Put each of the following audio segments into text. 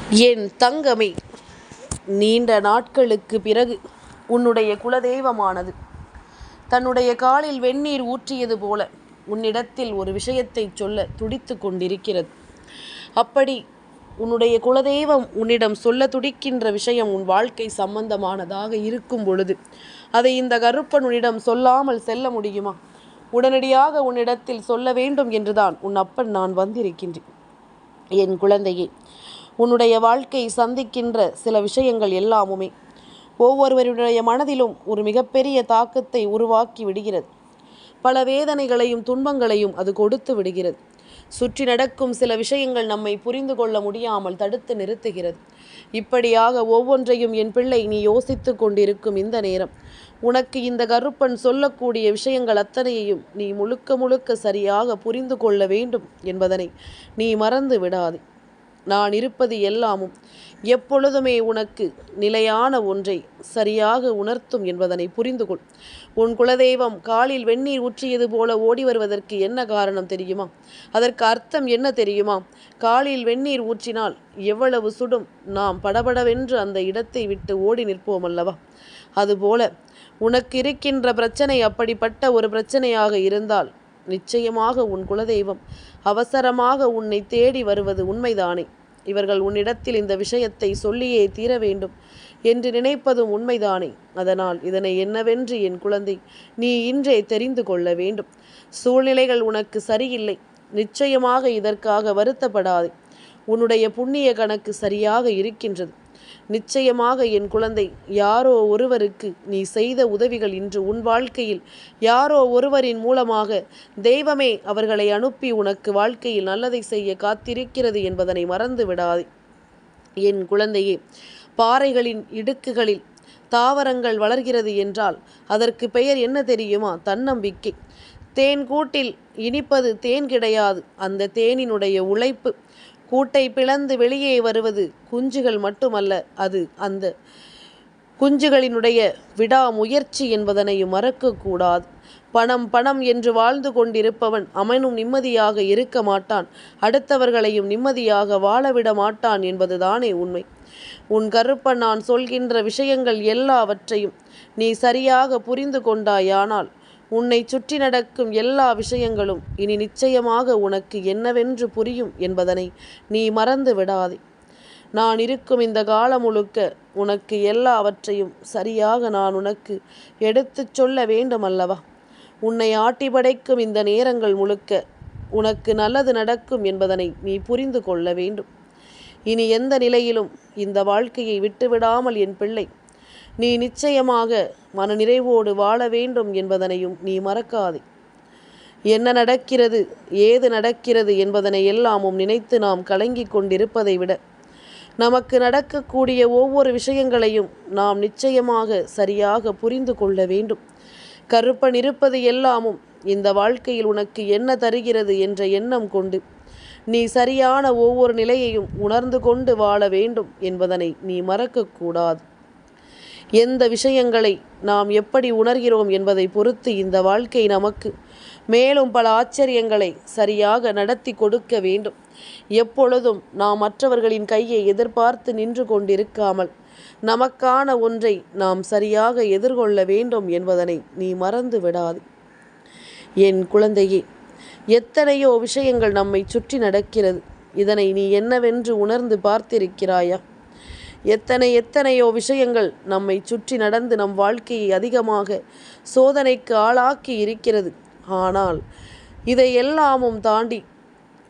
என் தங்கமே, நீண்ட நாட்களுக்கு பிறகு உன்னுடைய குலதெய்வமானது தன்னுடைய காலில் வெந்நீர் ஊற்றியது போல உன்னிடத்தில் ஒரு விஷயத்தை சொல்ல துடித்து கொண்டிருக்கிறது. அப்படி உன்னுடைய குலதெய்வம் உன்னிடம் சொல்ல துடிக்கின்ற விஷயம் உன் வாழ்க்கை சம்பந்தமானதாக இருக்கும் பொழுது அதை இந்த கருப்பன் உன்னிடம் சொல்லாமல் செல்ல முடியுமா? உடனடியாக உன்னிடத்தில் சொல்ல வேண்டும் என்றுதான் உன் அப்பன் நான் வந்திருக்கின்றேன். என் குழந்தையே, உன்னுடைய வாழ்க்கை சந்திக்கின்ற சில விஷயங்கள் எல்லாமுமே ஒவ்வொருவருடைய மனதிலும் ஒரு மிகப்பெரிய தாக்கத்தை உருவாக்கி விடுகிறது. பல வேதனைகளையும் துன்பங்களையும் அது கொடுத்து விடுகிறது. சுற்றி நடக்கும் சில விஷயங்கள் நம்மை புரிந்து கொள்ள முடியாமல் தடுத்து நிறுத்துகிறது. இப்படியாக ஒவ்வொன்றையும் என் பிள்ளை நீ யோசித்து கொண்டிருக்கும் இந்த நேரம் உனக்கு இந்த கருப்பன் சொல்லக்கூடிய விஷயங்கள் அத்தனையையும் நீ முழுக்க முழுக்க சரியாக புரிந்து கொள்ள வேண்டும் என்பதனை நீ மறந்து விடாதே. நான் இருப்பது எல்லாமும் எப்பொழுதுமே உனக்கு நிலையான ஒன்றை சரியாக உணர்த்தும் என்பதனை புரிந்து கொள். உன் குலதெய்வம் காலில் வெந்நீர் ஊற்றியது போல ஓடி வருவதற்கு என்ன காரணம் தெரியுமா? அதற்கு அர்த்தம் என்ன தெரியுமா? காலில் வெந்நீர் ஊற்றினால் எவ்வளவு சுடும், நாம் படபடவென்று அந்த இடத்தை விட்டு ஓடி நிற்போம் அல்லவா? அதுபோல உனக்கு இருக்கின்ற பிரச்சனை அப்படிப்பட்ட ஒரு பிரச்சனையாக இருந்தால் நிச்சயமாக உன் குலதெய்வம் அவசரமாக உன்னை தேடி வருவது உண்மைதானே. இவர்கள் உன்னிடத்தில் இந்த விஷயத்தை சொல்லியே தீர வேண்டும் என்று நினைப்பதும் உண்மைதானே. அதனால் இதனை என்னவென்று என் குழந்தை நீ இன்றே தெரிந்து கொள்ள வேண்டும். சூழ்நிலைகள் உனக்கு சரியில்லை, நிச்சயமாக இதற்காக வருத்தப்படாதே. உன்னுடைய புண்ணிய கணக்கு சரியாக இருக்கின்றது. நிச்சயமாக என் குழந்தை, யாரோ ஒருவருக்கு நீ செய்த உதவிகள் இன்று உன் வாழ்க்கையில் யாரோ ஒருவரின் மூலமாக தெய்வமே அவர்களை அனுப்பி உனக்கு வாழ்க்கையில் நல்லதை செய்ய காத்திருக்கிறது என்பதனை மறந்து விடாதே. என் குழந்தையே, பாறைகளின் இடுக்குகளில் தாவரங்கள் வளர்கிறது என்றால் அதற்கு பெயர் என்ன தெரியுமா? தன்னம்பிக்கை. தேன் கூட்டில் இனிப்பது தேன் கிடையாது, அந்த தேனினுடைய உழைப்பு. கூட்டை பிளந்து வெளியே வருவது குஞ்சுகள் மட்டுமல்ல, அது அந்த குஞ்சுகளினுடைய விடாமுயற்சி என்பதனையும் மறக்கக்கூடாது. பணம் பணம் என்று வாழ்ந்து கொண்டிருப்பவன் அவனும் நிம்மதியாக இருக்க மாட்டான், அடுத்தவர்களையும் நிம்மதியாக வாழவிட மாட்டான் என்பதுதானே உண்மை. உன் கருப்பன் நான் சொல்கின்ற விஷயங்கள் எல்லாவற்றையும் நீ சரியாக புரிந்து கொண்டாயானால் உன்னை சுற்றி நடக்கும் எல்லா விஷயங்களும் இனி நிச்சயமாக உனக்கு என்னவென்று புரியும் என்பதனை நீ மறந்து விடாதே. நான் இருக்கும் இந்த காலம் முழுக்க உனக்கு எல்லாவற்றையும் சரியாக நான் உனக்கு எடுத்துச் சொல்ல வேண்டும் அல்லவா? உன்னை ஆட்டி படைக்கும் இந்த நேரங்கள் முழுக்க உனக்கு நல்லது நடக்கும் என்பதனை நீ புரிந்து கொள்ள வேண்டும். இனி எந்த நிலையிலும் இந்த வாழ்க்கையை விட்டுவிடாமல் என் பிள்ளை நீ நிச்சயமாக மனநிறைவோடு வாழ வேண்டும் என்பதனையும் நீ மறக்காதே. என்ன நடக்கிறது, ஏது நடக்கிறது என்பதனை எல்லாமும் நினைத்து நாம் கலங்கிக் கொண்டிருப்பதை விட நமக்கு நடக்கக்கூடிய ஒவ்வொரு விஷயங்களையும் நாம் நிச்சயமாக சரியாக புரிந்து கொள்ள வேண்டும். கருப்பன் இருப்பது எல்லாமும் இந்த வாழ்க்கையில் உனக்கு என்ன தருகிறது என்ற எண்ணம் கொண்டு நீ சரியான ஒவ்வொரு நிலையையும் உணர்ந்து கொண்டு வாழ வேண்டும் என்பதனை நீ மறக்கக்கூடாது. எந்த விஷயங்களை நாம் எப்படி உணர்கிறோம் என்பதை பொறுத்து இந்த வாழ்க்கை நமக்கு மேலும் பல ஆச்சரியங்களை சரியாக நடத்தி கொடுக்க வேண்டும். எப்பொழுதும் நாம் மற்றவர்களின் கையை எதிர்பார்த்து நின்று கொண்டிருக்காமல் நமக்கான ஒன்றை நாம் சரியாக எதிர்கொள்ள வேண்டும் என்பதனை நீ மறந்து விடாது. என் குழந்தையே, எத்தனையோ விஷயங்கள் நம்மை சுற்றி நடக்கிறது. இதனை நீ என்னவென்று உணர்ந்து பார்த்திருக்கிறாயா? எத்தனையோ விஷயங்கள் நம்மை சுற்றி நடந்து நம் வாழ்க்கையை அதிகமாக சோதனைக்கு ஆளாக்கி இருக்கிறது. ஆனால் இதை எல்லாமும் தாண்டி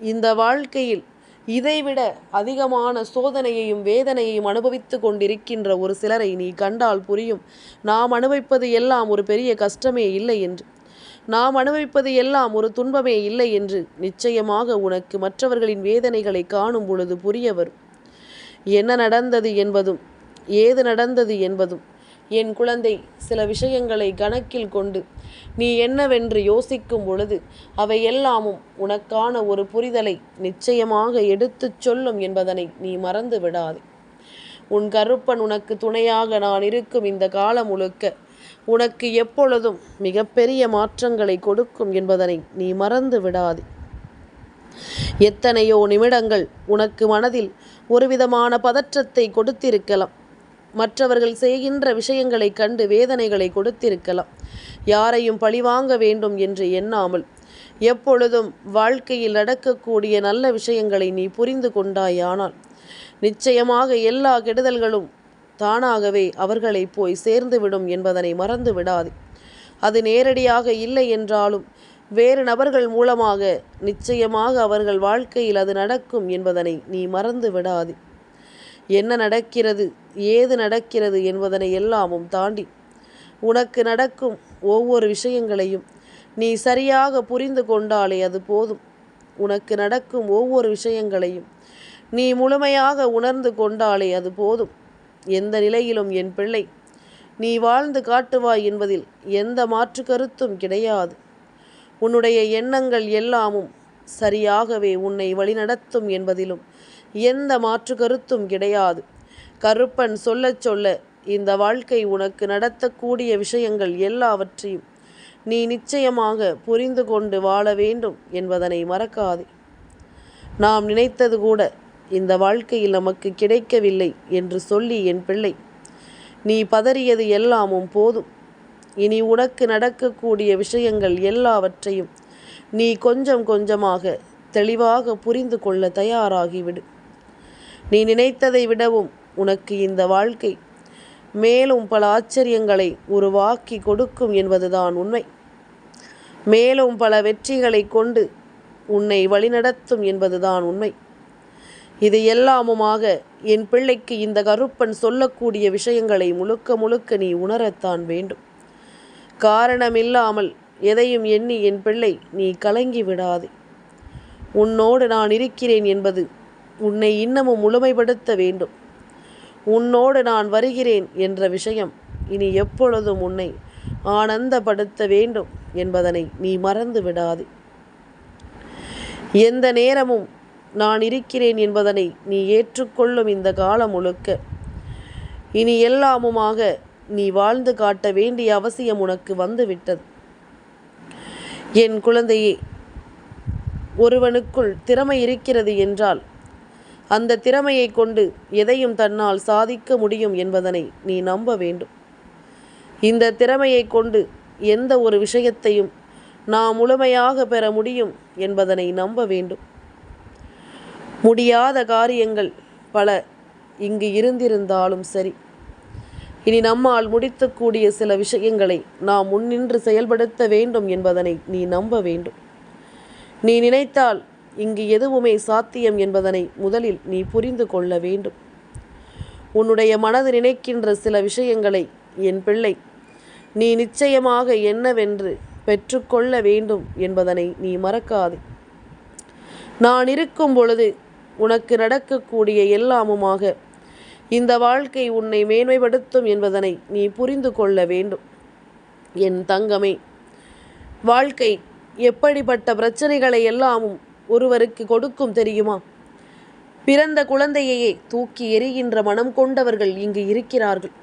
இந்த வாழ்க்கையில் இதைவிட அதிகமான சோதனையையும் வேதனையையும் அனுபவித்து கொண்டிருக்கின்ற ஒரு சிலரை நீ கண்டால் புரியும், நாம் அனுபவிப்பது எல்லாம் ஒரு பெரிய கஷ்டமே இல்லை என்று, நாம் அனுபவிப்பது எல்லாம் ஒரு துன்பமே இல்லை என்று நிச்சயமாக உனக்கு மற்றவர்களின் வேதனைகளை காணும் பொழுது புரிய வரும். என்ன நடந்தது என்பதும் ஏது நடந்தது என்பதும் என் குழந்தை சில விஷயங்களை கணக்கில் கொண்டு நீ என்னவென்று யோசிக்கும் பொழுது அவை எல்லாமும் உனக்கான ஒரு புரிதலை நிச்சயமாக எடுத்துச் சொல்லும் என்பதனை நீ மறந்து விடாதே. உன் கருப்பன் உனக்கு துணையாக நான் இருக்கும் இந்த காலம் முழுக்க உனக்கு எப்பொழுதும் மிகப்பெரிய மாற்றங்களை கொடுக்கும் என்பதனை நீ மறந்து விடாதே. எத்தனையோ நிமிடங்கள் உனக்கு மனதில் ஒரு விதமான பதற்றத்தை கொடுத்திருக்கலாம். மற்றவர்கள் செய்கின்ற விஷயங்களை கண்டு வேதனைகளை கொடுத்திருக்கலாம். யாரையும் பழிவாங்க வேண்டும் என்று எண்ணாமல் எப்பொழுதும் வாழ்க்கையில் நடக்கக்கூடிய நல்ல விஷயங்களை நீ புரிந்து கொண்டாயானால் நிச்சயமாக எல்லா கெடுதல்களும் தானாகவே அவர்களை போய் சேர்ந்துவிடும் என்பதனை மறந்து விடாது. அது நேரடியாக இல்லை என்றாலும் வேறு நபர்கள் மூலமாக நிச்சயமாக அவர்கள் வாழ்க்கையில் அது நடக்கும் என்பதனை நீ மறந்து விடாது. என்ன நடக்கிறது, ஏது நடக்கிறது என்பதனை எல்லாமும் தாண்டி உனக்கு நடக்கும் ஒவ்வொரு விஷயங்களையும் நீ சரியாக புரிந்து கொண்டாலே அது போதும். உனக்கு நடக்கும் ஒவ்வொரு விஷயங்களையும் நீ முழுமையாக உணர்ந்து கொண்டாலே அது போதும். எந்த நிலையிலும் என் பிள்ளை நீ வாழ்ந்து காட்டுவாய் என்பதில் எந்த மாற்று கருத்தும் கிடையாது. உன்னுடைய எண்ணங்கள் எல்லாமும் சரியாகவே உன்னை வழிநடத்தும் என்பதிலும் எந்த மாற்று கருத்தும் கிடையாது. கருப்பன் சொல்ல சொல்ல இந்த வாழ்க்கை உனக்கு நடத்தக்கூடிய விஷயங்கள் எல்லாவற்றையும் நீ நிச்சயமாக புரிந்து கொண்டு வாழ வேண்டும் என்பதனை மறக்காதே. நாம் நினைத்தது கூட இந்த வாழ்க்கையில் நமக்கு கிடைக்கவில்லை என்று சொல்லி என் பிள்ளை நீ பதறியது எல்லாமும் போதும். இனி உனக்கு நடக்கக்கூடிய விஷயங்கள் எல்லாவற்றையும் நீ கொஞ்சம் கொஞ்சமாக தெளிவாக புரிந்து கொள்ள தயாராகிவிடு. நீ நினைத்ததை விடவும் உனக்கு இந்த வாழ்க்கை மேலும் பல ஆச்சரியங்களை உருவாக்கி கொடுக்கும் என்பதுதான் உண்மை. மேலும் பல வெற்றிகளை கொண்டு உன்னை வழிநடத்தும் என்பதுதான் உண்மை. இது எல்லாமுமாக என் பிள்ளைக்கு இந்த கருப்பன் சொல்லக்கூடிய விஷயங்களை முழுக்க முழுக்க நீ உணரத்தான் வேண்டும். காரணமில்லாமல் எதையும் எண்ணி என் பிள்ளை நீ கலங்கி விடாதே. உன்னோடு நான் இருக்கிறேன் என்பது உன்னை இன்னமும் முழுமைப்படுத்த வேண்டும். உன்னோடு நான் வருகிறேன் என்ற விஷயம் இனி எப்பொழுதும் உன்னை ஆனந்தப்படுத்த வேண்டும் என்பதனை நீ மறந்து விடாதே. எந்த நேரமும் நான் இருக்கிறேன் என்பதனை நீ ஏற்றுக்கொள்ளும் இந்த காலம் முழுக்க இனி எல்லாமுமாக நீ வாழ்ந்து காட்ட வேண்டிய அவசியம் உனக்கு வந்துவிட்டது. என் குழந்தையே, ஒருவனுக்குள் திறமை இருக்கிறது என்றால் அந்த திறமையை கொண்டு எதையும் தன்னால் சாதிக்க முடியும் என்பதனை நீ நம்ப வேண்டும். இந்த திறமையை கொண்டு எந்த ஒரு விஷயத்தையும் நாம் முழுமையாக பெற முடியும் என்பதனை நம்ப வேண்டும். முடியாத காரியங்கள் பல இங்கு இருந்திருந்தாலும் சரி, இனி நம்மால் முடிக்கக்கூடிய சில விஷயங்களை நாம் முன்னின்று செயல்படுத்த வேண்டும் என்பதனை நீ நம்ப வேண்டும். நீ நினைத்தால் இங்கு எதுவுமே சாத்தியம் என்பதனை முதலில் நீ புரிந்து கொள்ள வேண்டும். உன்னுடைய மனது நினைக்கின்ற சில விஷயங்களை என் பிள்ளை நீ நிச்சயமாக என்னவென்று பெற்றுக்கொள்ள வேண்டும் என்பதனை நீ மறக்காதே. நான் இருக்கும் பொழுது உனக்கு நடக்கக்கூடிய எல்லாமுமாக இந்த வாழ்க்கை உன்னை மேன்மைப்படுத்தும் என்பதனை நீ புரிந்து கொள்ள வேண்டும். என் தங்கமே, வாழ்க்கை எப்படிப்பட்ட பிரச்சனைகளை எல்லாமும் ஒருவருக்கு கொடுக்கும் தெரியுமா? பிறந்த குழந்தையையே தூக்கி எறிகின்ற மனம் கொண்டவர்கள் இங்கு இருக்கிறார்கள்.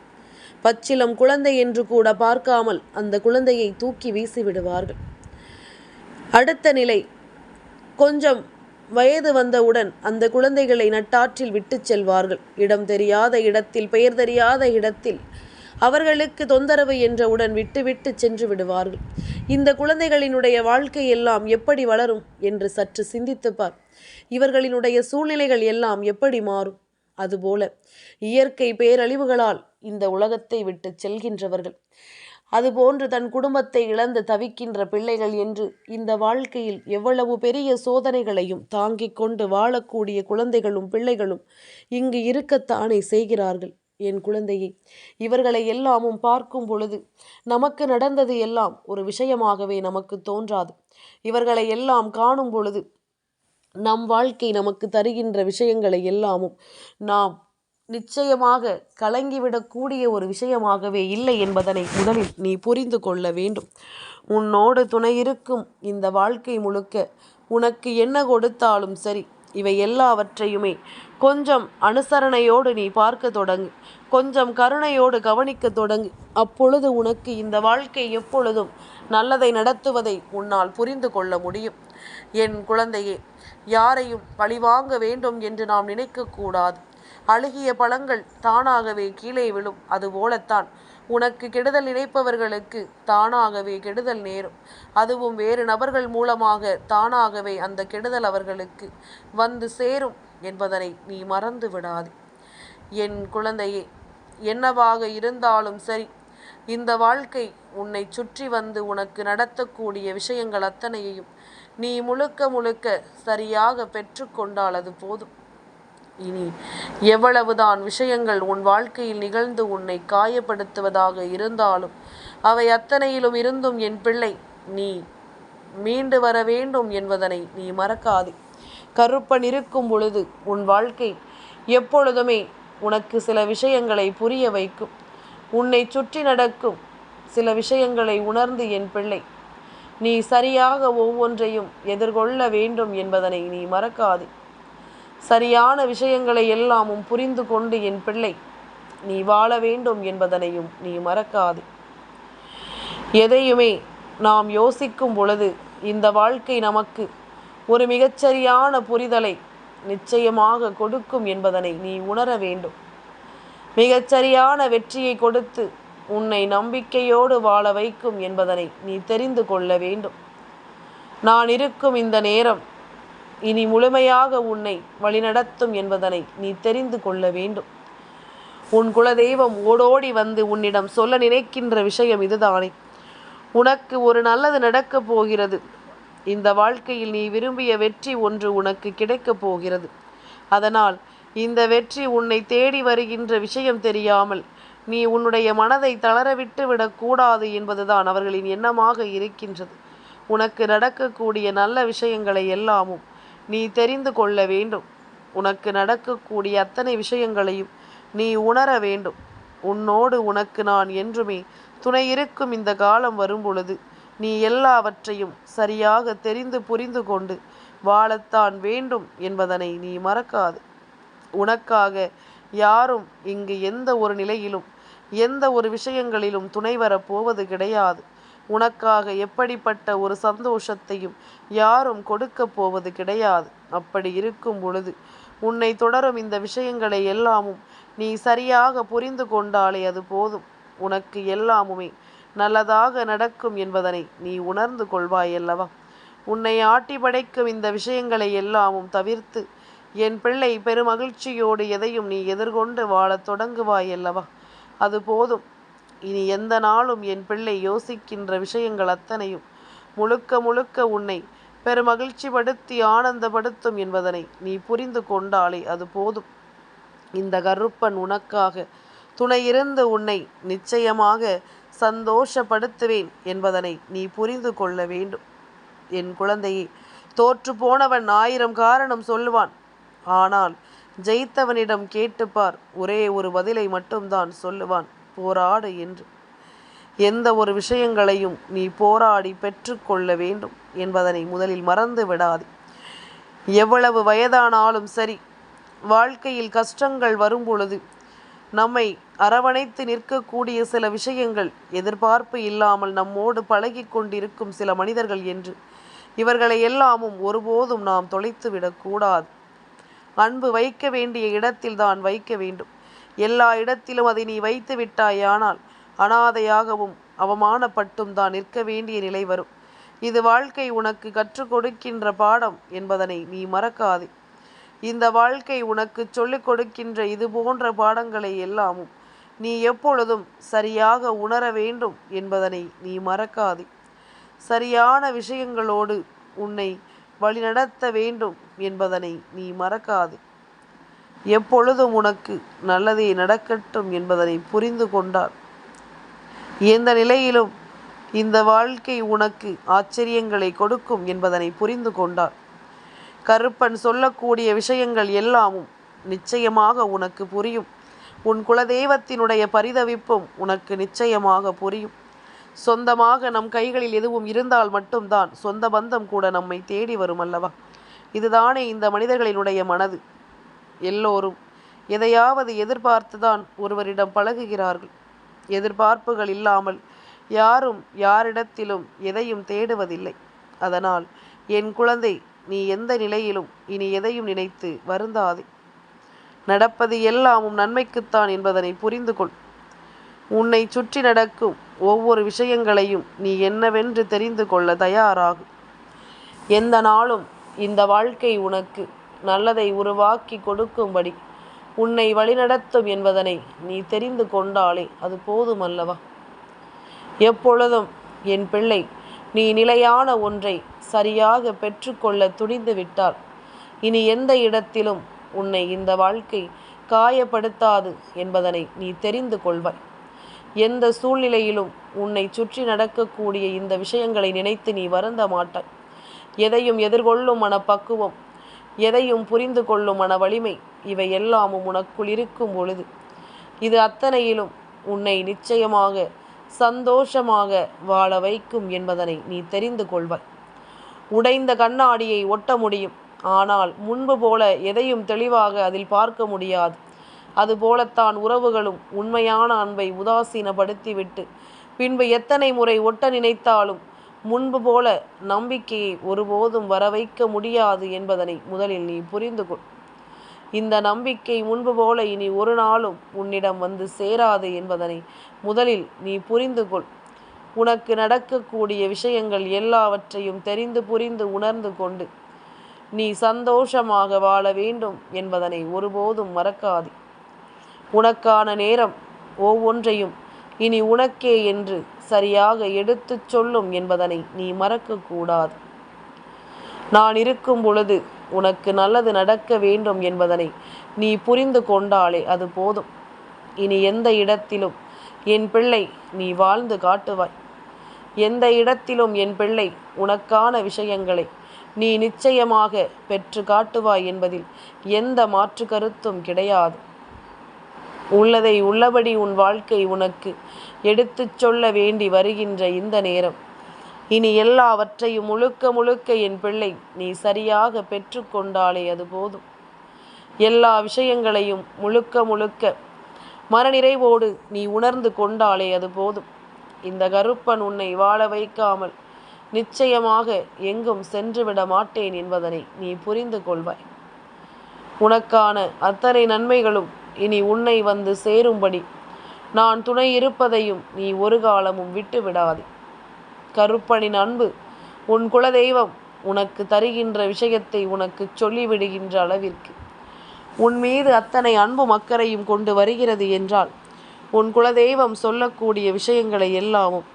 பச்சிலம் குழந்தை என்று கூட பார்க்காமல் அந்த குழந்தையை தூக்கி வீசிவிடுவார்கள். அடுத்த நிலை, கொஞ்சம் வயது வந்தவுடன் அந்த குழந்தைகளை நட்டாற்றில் விட்டு செல்வார்கள். இடம் தெரியாத இடத்தில், பெயர் தெரியாத இடத்தில் அவர்களுக்கு தொந்தரவு என்றவுடன் விட்டு சென்று விடுவார்கள். இந்த குழந்தைகளினுடைய வாழ்க்கை எல்லாம் எப்படி வளரும் என்று சற்று சிந்தித்துப்பார். இவர்களினுடைய சூழ்நிலைகள் எல்லாம் எப்படி மாறும்? அதுபோல இயற்கை பேரழிவுகளால் இந்த உலகத்தை விட்டு செல்கின்றவர்கள், அதுபோன்று தன் குடும்பத்தை இழந்து தவிக்கின்ற பிள்ளைகள் என்று இந்த வாழ்க்கையில் எவ்வளவு பெரிய சோதனைகளையும் தாங்கிக் கொண்டு வாழக்கூடிய குழந்தைகளும் பிள்ளைகளும் இங்கு இருக்கத்தானே செய்கிறார்கள். என் குழந்தையை, இவர்களை எல்லாமும் பார்க்கும் பொழுது நமக்கு நடந்தது எல்லாம் ஒரு விஷயமாகவே நமக்கு தோன்றாது. இவர்களை எல்லாம் காணும் பொழுது நம் வாழ்க்கை நமக்கு தருகின்ற விஷயங்களை எல்லாமும் நாம் நிச்சயமாக கலங்கிவிடக்கூடிய ஒரு விஷயமாகவே இல்லை என்பதனை முதலில் நீ புரிந்து கொள்ள வேண்டும். உன்னோடு துணையிருக்கும் இந்த வாழ்க்கை முழுக்க உனக்கு என்ன கொடுத்தாலும் சரி, இவை எல்லாவற்றையுமே கொஞ்சம் அனுசரணையோடு நீ பார்க்க தொடங்கு, கொஞ்சம் கருணையோடு கவனிக்க தொடங்கு. அப்பொழுது உனக்கு இந்த வாழ்க்கை எப்பொழுதும் நல்லதை நடத்துவதை உன்னால் புரிந்து கொள்ள முடியும். என் குழந்தையே, யாரையும் பழிவாங்க வேண்டும் என்று நாம் நினைக்கக்கூடாது. அழுகிய பழங்கள் தானாகவே கீழே விழும். அதுபோலத்தான் உனக்கு கெடுதல் நினைப்பவர்களுக்கு தானாகவே கெடுதல் நேரும். அதுவும் வேறு நபர்கள் மூலமாக தானாகவே அந்த கெடுதல் அவர்களுக்கு வந்து சேரும் என்பதனை நீ மறந்து விடாதே. என் குழந்தையே, என்னவாக இருந்தாலும் சரி, இந்த வாழ்க்கை உன்னை சுற்றி வந்து உனக்கு நடத்தக்கூடிய விஷயங்கள் அத்தனையையும் நீ முழுக்க முழுக்க சரியாக பெற்றுக்கொண்டால் அது போதும். இனி எவ்வளவுதான் விஷயங்கள் உன் வாழ்க்கையில் நிகழ்ந்து உன்னை காயப்படுத்துவதாக இருந்தாலும் அவை அத்தனையிலும் இருந்தும் என் பிள்ளை நீ மீண்டு வர வேண்டும் என்பதனை நீ மறக்காதே. கருப்பன் இருக்கும் பொழுது உன் வாழ்க்கை எப்பொழுதுமே உனக்கு சில விஷயங்களை புரிய வைக்கும். உன்னை சுற்றி நடக்கும் சில விஷயங்களை உணர்ந்து என் பிள்ளை நீ சரியாக ஒவ்வொன்றையும் எதிர்கொள்ள வேண்டும் என்பதனை நீ மறக்காதே. சரியான விஷயங்களை எல்லாமும் புரிந்து கொண்டு என் பிள்ளை நீ வாழ வேண்டும் என்பதனையும் நீ மறக்காதே. எதையுமே நாம் யோசிக்கும் பொழுது இந்த வாழ்க்கை நமக்கு ஒரு மிகச்சரியான புரிதலை நிச்சயமாக கொடுக்கும் என்பதனை நீ உணர வேண்டும். மிகச்சரியான வெற்றியை கொடுத்து உன்னை நம்பிக்கையோடு வாழ வைக்கும் என்பதனை நீ தெரிந்து கொள்ள வேண்டும். நான் இருக்கும் இந்த நேரம் இனி முழுமையாக உன்னை வழிநடத்தும் என்பதனை நீ தெரிந்து கொள்ள வேண்டும். உன் குலதெய்வம் ஓடோடி வந்து உன்னிடம் சொல்ல நினைக்கின்ற விஷயம் இதுதானே. உனக்கு ஒரு நல்லது நடக்கப் போகிறது. இந்த வாழ்க்கையில் நீ விரும்பிய வெற்றி ஒன்று உனக்கு கிடைக்கப் போகிறது. அதனால் இந்த வெற்றி உன்னை தேடி வருகின்ற விஷயம் தெரியாமல் நீ உன்னுடைய மனதை தளரவிட்டு விடக்கூடாது என்பதுதான் அவர்களின் எண்ணமாக இருக்கின்றது. உனக்கு நடக்கக்கூடிய நல்ல விஷயங்களை எல்லாமும் நீ தெரிந்து கொள்ள வேண்டும். உனக்கு நடக்கக்கூடிய அத்தனை விஷயங்களையும் நீ உணர வேண்டும். உன்னோடு உனக்கு நான் என்றுமே துணை இருக்கும் இந்த காலம் வரும்பொழுது நீ எல்லாவற்றையும் சரியாக தெரிந்து புரிந்து கொண்டு வாழத்தான் வேண்டும் என்பதனை நீ மறக்காது. உனக்காக யாரும் இங்கு எந்த ஒரு நிலையிலும் எந்த ஒரு விஷயங்களிலும் துணை வரப்போவது கிடையாது. உனக்காக எப்படிப்பட்ட ஒரு சந்தோஷத்தையும் யாரும் கொடுக்க போவது கிடையாது. அப்படி இருக்கும் பொழுது உன்னை தொடரும் இந்த விஷயங்களை எல்லாமும் நீ சரியாக புரிந்து கொண்டாலே அது போதும். உனக்கு எல்லாமுமே நல்லதாக நடக்கும் என்பதனை நீ உணர்ந்து கொள்வாயல்லவா. உன்னை ஆட்டி படைக்கும் இந்த விஷயங்களை எல்லாமும் தவிர்த்து என் பிள்ளை பெருமகிழ்ச்சியோடு எதையும் நீ எதிர்கொண்டு வாழத் தொடங்குவாயல்லவா. அது போதும். இனி எந்த நாளும் என் பிள்ளை யோசிக்கின்ற விஷயங்கள் அத்தனையும் முழுக்க முழுக்க உன்னை பெருமகிழ்ச்சிப்படுத்தி ஆனந்தப்படுத்தும் என்பதனை நீ புரிந்து கொண்டாலே அது போதும். இந்த கருப்பன் உனக்காக துணையிருந்து உன்னை நிச்சயமாக சந்தோஷப்படுத்துவேன் என்பதனை நீ புரிந்து கொள்ள வேண்டும். என் குழந்தையே, தோற்று போனவன் 1000 காரணம் சொல்லுவான். ஆனால் ஜெயித்தவனிடம் கேட்டுப்பார், ஒரே ஒரு பதிலை மட்டும்தான் சொல்லுவான், போராடு என்று. எந்த ஒரு விஷயங்களையும் நீ போராடி பெற்றுக்கொள்ள வேண்டும் என்பதனை முதலில் மறந்து விடாதே. எவ்வளவு வயதானாலும் சரி, வாழ்க்கையில் கஷ்டங்கள் வரும்பொழுது நம்மை அரவணைத்து நிற்கக்கூடிய சில விஷயங்கள், எதிர்பார்ப்பு இல்லாமல் நம்மோடு பழகி கொண்டிருக்கும் சில மனிதர்கள் என்று இவர்களை எல்லாமும் ஒருபோதும் நாம் தொலைத்து விடக்கூடாது. அன்பு வைக்க வேண்டிய இடத்தில்தான் வைக்க வேண்டும். எல்லா இடத்திலும் அதை நீ வைத்து விட்டாயானால் அனாதையாகவும் அவமானப்பட்டும் தான் நிற்க வேண்டிய நிலை வரும். இது வாழ்க்கை உனக்கு கற்றுக் கொடுக்கின்ற பாடம் என்பதனை நீ மறக்காதே. இந்த வாழ்க்கை உனக்கு சொல்லிக் கொடுக்கின்ற இது போன்ற பாடங்களை எல்லாமும் நீ எப்பொழுதும் சரியாக உணர வேண்டும் என்பதனை நீ மறக்காதே. சரியான விஷயங்களோடு உன்னை வழிநடத்த வேண்டும் என்பதனை நீ மறக்காதே. எப்பொழுதும் உனக்கு நல்லதே நடக்கட்டும் என்பதனை புரிந்து கொண்டால் எந்த நிலையிலும் இந்த வாழ்க்கை உனக்கு ஆச்சரியங்களை கொடுக்கும் என்பதனை புரிந்து கொண்டால் கருப்பன் சொல்லக்கூடிய விஷயங்கள் எல்லாமும் நிச்சயமாக உனக்கு புரியும். உன் குலதெய்வத்தினுடைய பரிதவிப்பும் உனக்கு நிச்சயமாக புரியும். சொந்தமாக நம் கைகளில் எதுவும் இருந்தால் மட்டும்தான் சொந்த பந்தம் கூட நம்மை தேடி வரும் அல்லவா. இதுதானே இந்த மனிதர்களினுடைய மனது. எல்லோரும் எதையாவது எதிர்பார்த்துதான் ஒருவரிடம் பழகுகிறார்கள். எதிர்பார்ப்புகள் இல்லாமல் யாரும் யாரிடத்திலும் எதையும் தேடுவதில்லை. அதனால் என் குழந்தை, நீ எந்த நிலையிலும் இனி எதையும் நினைத்து வருந்தாதே. நடப்பது எல்லாமும் நன்மைக்குத்தான் என்பதனை புரிந்து கொள். உன்னை சுற்றி நடக்கும் ஒவ்வொரு விஷயங்களையும் நீ என்னவென்று தெரிந்து கொள்ள தயாராகும். எந்த நாளும் இந்த வாழ்க்கை உனக்கு நல்லதை உருவாக்கி கொடுக்கும்படி உன்னை வழிநடத்தும் என்பதனை நீ தெரிந்து கொண்டாலே அது போதுமல்லவா? எப்பொழுதும் என் பிள்ளை, நீ நிலையான ஒன்றை சரியாக பெற்றுக்கொள்ள துணிந்து விட்டால் இனி எந்த இடத்திலும் உன்னை இந்த வாழ்க்கை காயப்படுத்தாது என்பதனை நீ தெரிந்து கொள்வாய். எந்த சூழ்நிலையிலும் உன்னை சுற்றி நடக்கக்கூடிய இந்த விஷயங்களை நினைத்து நீ வருந்த மாட்டாய். எதையும் எதிர்கொள்ளும் மனப்பக்குவம், எதையும் புரிந்து கொள்ளும் மன வலிமை, இவை எல்லாமும் உனக்குள் இருக்கும் பொழுது இது அத்தனையிலும் உன்னை நிச்சயமாக சந்தோஷமாக வாழ வைக்கும் என்பதனை நீ தெரிந்து கொள்வாய். உடைந்த கண்ணாடியை ஒட்ட முடியும், ஆனால் முன்பு போல எதையும் தெளிவாக அதில் பார்க்க முடியாது. அதுபோலத்தான் உறவுகளும் உண்மையான அன்பை உதாசீனப்படுத்திவிட்டு பின்பு எத்தனை முறை ஒட்ட நினைத்தாலும் முன்பு போல நம்பிக்கையை ஒருபோதும் வர வைக்க முடியாது என்பதனை முதலில் நீ புரிந்து கொள். இந்த நம்பிக்கை முன்பு போல இனி ஒரு நாளும் உன்னிடம் வந்து சேராது என்பதனை முதலில் நீ புரிந்து கொள். உனக்கு நடக்கக்கூடிய விஷயங்கள் எல்லாவற்றையும் தெரிந்து புரிந்து உணர்ந்து கொண்டு நீ சந்தோஷமாக வாழ வேண்டும் என்பதனை ஒருபோதும் மறக்காதே. உனக்கான நேரம் ஒவ்வொன்றையும் இனி உனக்கே என்று சரியாக எடுத்துச் சொல்லும் என்பதனை நீ மறக்கக்கூடாது. நான் இருக்கும் பொழுது உனக்கு நல்லது நடக்க வேண்டும் என்பதனை நீ புரிந்து கொண்டாலே அது போதும். இனி எந்த இடத்திலும் என் பிள்ளை நீ வாழ்ந்து காட்டுவாய். எந்த இடத்திலும் என் பிள்ளை உனக்கான விஷயங்களை நீ நிச்சயமாக பெற்று காட்டுவாய் என்பதில் எந்த மாற்று கருத்தும் கிடையாது. உள்ளதை உள்ளபடி உன் வாழ்க்கை உனக்கு எடுத்துச் சொல்ல வேண்டி வருகின்ற இந்த நேரம் இனி எல்லாவற்றையும் முழுக்க முழுக்க என் பிள்ளை நீ சரியாக பெற்று கொண்டாலே அது போதும். எல்லா விஷயங்களையும் முழுக்க முழுக்க மனநிறைவோடு நீ உணர்ந்து கொண்டாலே அது போதும். இந்த கருப்பன் உன்னை வாழ வைக்காமல் நிச்சயமாக எங்கும் சென்றுவிட மாட்டேன் என்பதனை நீ புரிந்து கொள்வாய். உனக்கான அத்தனை நன்மைகளும் இனி உன்னை வந்து சேரும்படி நான் துணை இருப்பதையும் நீ ஒரு காலமும் விட்டு விடாதே. கருப்பனின் அன்பு உன் குலதெய்வம் உனக்கு தருகின்ற விஷயத்தை உனக்கு சொல்லிவிடுகின்ற அளவிற்கு உன் மீது அத்தனை அன்பு அக்கறையும் கொண்டு வருகிறது என்றால் உன் குலதெய்வம் சொல்லக்கூடிய விஷயங்களை எல்லாமும்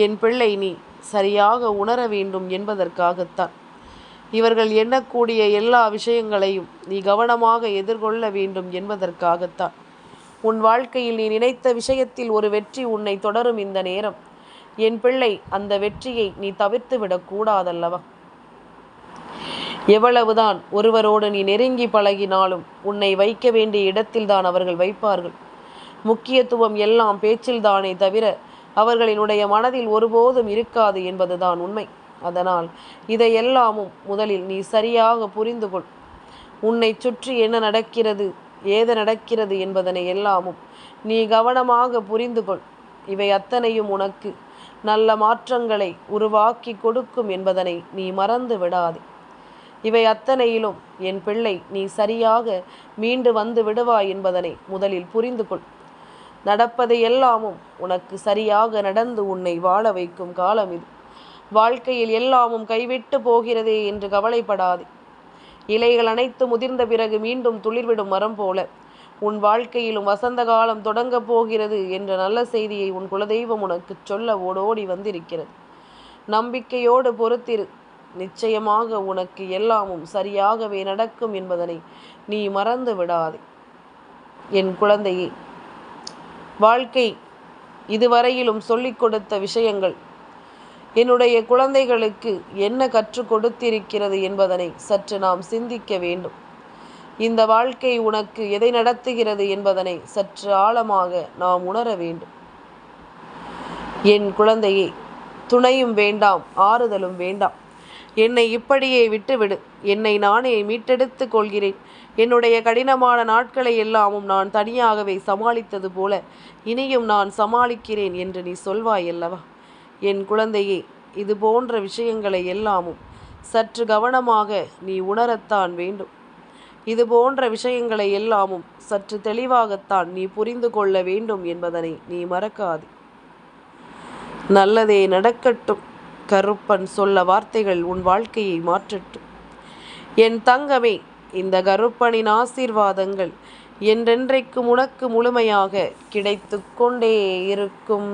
என் பிள்ளை நீ சரியாக உணர வேண்டும் என்பதற்காகத்தான். இவர்கள் எண்ணக்கூடிய எல்லா விஷயங்களையும் நீ கவனமாக எதிர்கொள்ள வேண்டும் என்பதற்காகத்தான். உன் வாழ்க்கையில் நீ நினைத்த விஷயத்தில் ஒரு வெற்றி உன்னை தொடரும் இந்த நேரம் என் பிள்ளை, அந்த வெற்றியை நீ தவிர்த்து விடக்கூடாதல்லவா? எவ்வளவுதான் ஒருவரோடு நீ நெருங்கி பழகினாலும் உன்னை வைக்க வேண்டிய இடத்தில்தான் அவர்கள் வைப்பார்கள். முக்கியத்துவம் எல்லாம் பேச்சில்தானே தவிர அவர்களினுடைய மனதில் ஒருபோதும் இருக்காது என்பதுதான் உண்மை. அதனால் இதையெல்லாமும் முதலில் நீ சரியாக புரிந்து கொள். உன்னை சுற்றி என்ன நடக்கிறது, ஏது நடக்கிறது என்பதனை எல்லாமும் நீ கவனமாக புரிந்து கொள். இவை அத்தனையும் உனக்கு நல்ல மாற்றங்களை உருவாக்கி கொடுக்கும் என்பதனை நீ மறந்து விடாதே. இவை அத்தனையிலும் என் பிள்ளை நீ சரியாக மீண்டு வந்து விடுவாய் என்பதனை முதலில் புரிந்து கொள். நடப்பது எல்லாமும் உனக்கு சரியாக நடந்து உன்னை வாழ வைக்கும் காலம் இது. வாழ்க்கையில் எல்லாமும் கைவிட்டு போகிறதே என்று கவலைப்படாதே. இலைகள் அனைத்து முதிர்ந்த பிறகு மீண்டும் துளிர்விடும் மரம் போல உன் வாழ்க்கையிலும் வசந்த காலம் தொடங்கப் போகிறது என்ற நல்ல செய்தியை உன் குலதெய்வம் உனக்கு சொல்ல ஓடோடி வந்திருக்கிறது. நம்பிக்கையோடு பொறுத்திரு. நிச்சயமாக உனக்கு எல்லாமும் சரியாகவே நடக்கும் என்பதனை நீ மறந்து விடாதே. என் குழந்தையே, வாழ்க்கை இதுவரையிலும் சொல்லிக் கொடுத்த விஷயங்கள் என்னுடைய குழந்தைகளுக்கு என்ன கற்றுக் கொடுத்திருக்கிறது என்பதனை சற்று நாம் சிந்திக்க வேண்டும். இந்த வாழ்க்கை உனக்கு எதை நடத்துகிறது என்பதனை சற்று ஆழமாக நாம் உணர வேண்டும். என் குழந்தையே, துணையும் வேண்டாம், ஆறுதலும் வேண்டாம். என்னை இப்படியே விட்டுவிடு. என்னை நானே மீட்டெடுத்து கொள்கிறேன். என்னுடைய கடினமான நாட்களை எல்லாமும் நான் தனியாகவே சமாளித்தது போல இனியும் நான் சமாளிக்கிறேன் என்று நீ சொல்வாய் அல்லவா? என் குழந்தையே, இது போன்ற விஷயங்களை எல்லாமும் சற்று கவனமாக நீ உணரத்தான் வேண்டும். இது போன்ற விஷயங்களை எல்லாமும் சற்று தெளிவாகத்தான் நீ புரிந்து கொள்ள வேண்டும் என்பதனை நீ மறக்காதே. நல்லதே நடக்கட்டும். கருப்பன் சொல்ல வார்த்தைகள் உன் வாழ்க்கையை மாற்றட்டும். என் தங்கமே, இந்த கருப்பனின் ஆசீர்வாதங்கள் என்றென்றைக்கும் உனக்கு முழுமையாக கிடைத்து கொண்டே இருக்கும்.